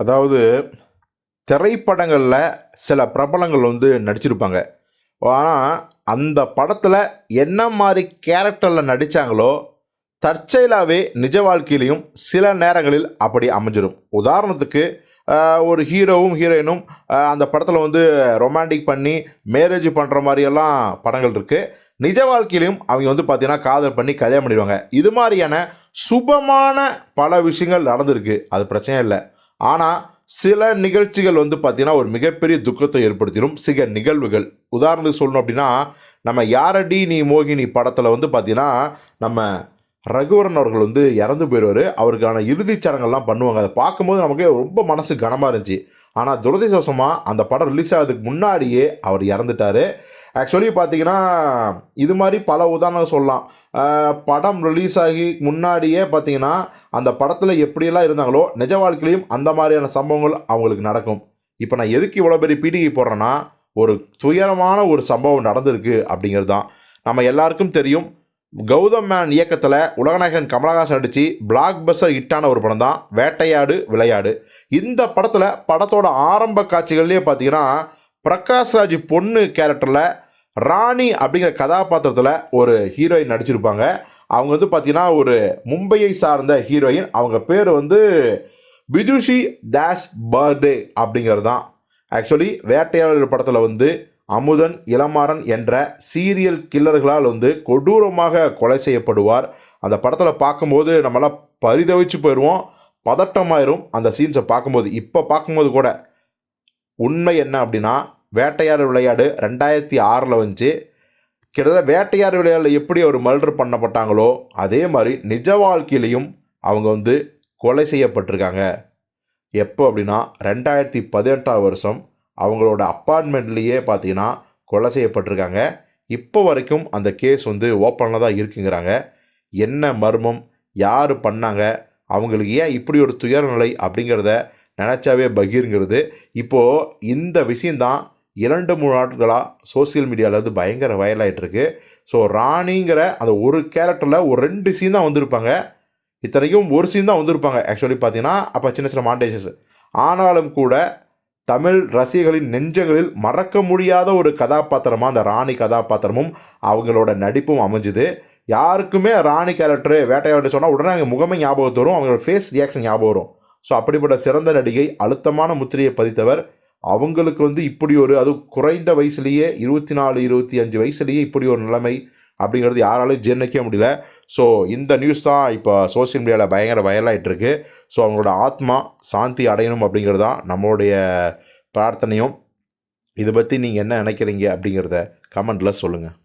அதாவது திரைப்படங்களில் சில பிரபலங்கள் நடிச்சிருப்பாங்க. ஆனால் அந்த படத்தில் என்ன மாதிரி கேரக்டரில் நடித்தாங்களோ தற்செயலாகவே நிஜ வாழ்க்கையிலையும் சில நேரங்களில் அப்படி அமைஞ்சிடும். உதாரணத்துக்கு ஒரு ஹீரோவும் ஹீரோயினும் அந்த படத்தில் ரொமான்டிக் பண்ணி மேரேஜ் பண்ணுற மாதிரியெல்லாம் படங்கள் இருக்குது. நிஜ வாழ்க்கையிலையும் அவங்க பார்த்தீங்கன்னா காதல் பண்ணி கல்யாணம் பண்ணிடுவாங்க. இது மாதிரியான சுபமான பல விஷயங்கள் நடந்திருக்கு, அது பிரச்சனை இல்லை. ஆனால் சில நிகழ்ச்சிகள் பார்த்தீங்கன்னா ஒரு மிகப்பெரிய துக்கத்தை ஏற்படுத்திடும் சில நிகழ்வுகள். உதாரணத்துக்கு சொல்லணும் அப்படின்னா, நம்ம யாரடி நீ மோகினி படத்தில் பார்த்தீங்கன்னா நம்ம ரகுவரன் அவர்கள் இறந்து போயிடுவார். அவருக்கான இறுதிச் சடங்கெல்லாம் பண்ணுவாங்க. அதை பார்க்கும்போது நமக்கு ரொம்ப மனசு கனமாக இருந்துச்சு. ஆனால் துரதிர்ஷ்டவசமாக அந்த படம் ரிலீஸ் ஆகிறதுக்கு முன்னாடியே அவர் இறந்துட்டார். ஆக்சுவலி பார்த்தீங்கன்னா இது மாதிரி பல உதாரணங்கள் சொல்லலாம். படம் ரிலீஸ் ஆகி முன்னாடியே பார்த்தீங்கன்னா அந்த படத்தில் எப்படியெல்லாம் இருந்தாங்களோ நிஜ வாழ்க்கையிலையும் அந்த மாதிரியான சம்பவங்கள் அவங்களுக்கு நடக்கும். இப்போ நான் எதுக்கு இவ்வளோ பெரிய பீடிகை போடுறேன்னா, ஒரு துயரமான ஒரு சம்பவம் நடந்திருக்கு அப்படிங்கிறது தான். நம்ம எல்லாருக்கும் தெரியும், கௌதம் மேன் இயக்கத்தில் உலகநாயகன் கமலஹாசன் நடித்து பிளாக் பஸ்டர் ஹிட்டான ஒரு படம் தான் வேட்டையாடு விளையாடு. இந்த படத்தோட ஆரம்ப காட்சிகள்லேயே பார்த்தீங்கன்னா பிரகாஷ்ராஜ் பொண்ணு கேரக்டரில் ராணி அப்படிங்கிற கதாபாத்திரத்தில் ஒரு ஹீரோயின் நடிச்சிருப்பாங்க. அவங்க பார்த்தீங்கன்னா ஒரு மும்பையை சார்ந்த ஹீரோயின். அவங்க பேர் விதுஷி தாஸ் பர்தே அப்படிங்கிறது தான். ஆக்சுவலி வேட்டையாடு படத்தில் அமுதன் இளமாறன் என்ற சீரியல் கில்லர்களால் கொடூரமாக கொலை செய்யப்படுவார். அந்த படத்தில் பார்க்கும்போது நம்மளாம் பரிதவிச்சு போயிடுவோம், பதட்டமாயிரும் அந்த சீன்ஸை பார்க்கும்போது. இப்போ பார்க்கும்போது கூட உண்மை என்ன அப்படின்னா, வேட்டையாடு விளையாடு 2006 வந்துச்சு. கிட்டத்தட்ட வேட்டையாடு விளையாடில் எப்படி ஒரு மர்டர் பண்ணப்பட்டாங்களோ அதே மாதிரி நிஜ வாழ்க்கையிலையும் அவங்க கொலை செய்யப்பட்டிருக்காங்க. எப்போ அப்படின்னா 2018 அவங்களோட அப்பார்ட்மெண்ட்லேயே பார்த்தீங்கன்னா கொலை செய்யப்பட்டிருக்காங்க. இப்போ வரைக்கும் அந்த கேஸ் ஓப்பனில் தான் இருக்குங்கிறாங்க. என்ன மர்மம், யார் பண்ணாங்க, அவங்களுக்கு ஏன் இப்படி ஒரு துயர நிலை அப்படிங்கிறத நினச்சாவே பகீருங்கிறது. இப்போது இந்த விஷயந்தான் 2-3 நாட்களாக சோசியல் மீடியாவில் பயங்கர வைரல் ஆகிட்டுருக்கு. ஸோ ராணிங்கிற அந்த ஒரு கேரக்டரில் ஒரு 2 சீன் தான் வந்திருப்பாங்க. இத்தனைக்கும் ஒரு சீன் தான் வந்திருப்பாங்க ஆக்சுவலி பார்த்தீங்கன்னா. அப்போ சின்ன சின்ன மாண்டேஜஸ். ஆனாலும் கூட தமிழ் ரசிகர்களின் நெஞ்சங்களில் மறக்க முடியாத ஒரு கதாபாத்திரமாக அந்த ராணி கதாபாத்திரமும் அவங்களோட நடிப்பும் அமைஞ்சுது. யாருக்குமே ராணி கேரக்டரு வேட்டையாடு சொன்னால் உடனே அவங்க முகமே ஞாபகத்து வரும், அவங்களோட ஃபேஸ் ரியாக்ஷன் ஞாபகம் வரும். ஸோ அப்படிப்பட்ட சிறந்த நடிகை, அழுத்தமான முத்திரையை பதித்தவர். அவங்களுக்கு இப்படி ஒரு, அது குறைந்த வயசுலேயே 24 25 வயசுலேயே இப்படி ஒரு நிலைமை அப்படிங்கிறது யாராலையும் ஜீர்ணிக்க முடியல. ஸோ இந்த நியூஸ் தான் இப்போ சோசியல் மீடியாவில் பயங்கர வைரலாகிட்டுருக்கு. ஸோ அவங்களோட ஆத்மா சாந்தி அடையணும் அப்படிங்கிறது தான் நம்மளுடைய பிரார்த்தனையும். இதை பற்றி நீங்கள் என்ன நினைக்கிறீங்க அப்படிங்கிறத கமெண்ட்டில் சொல்லுங்கள்.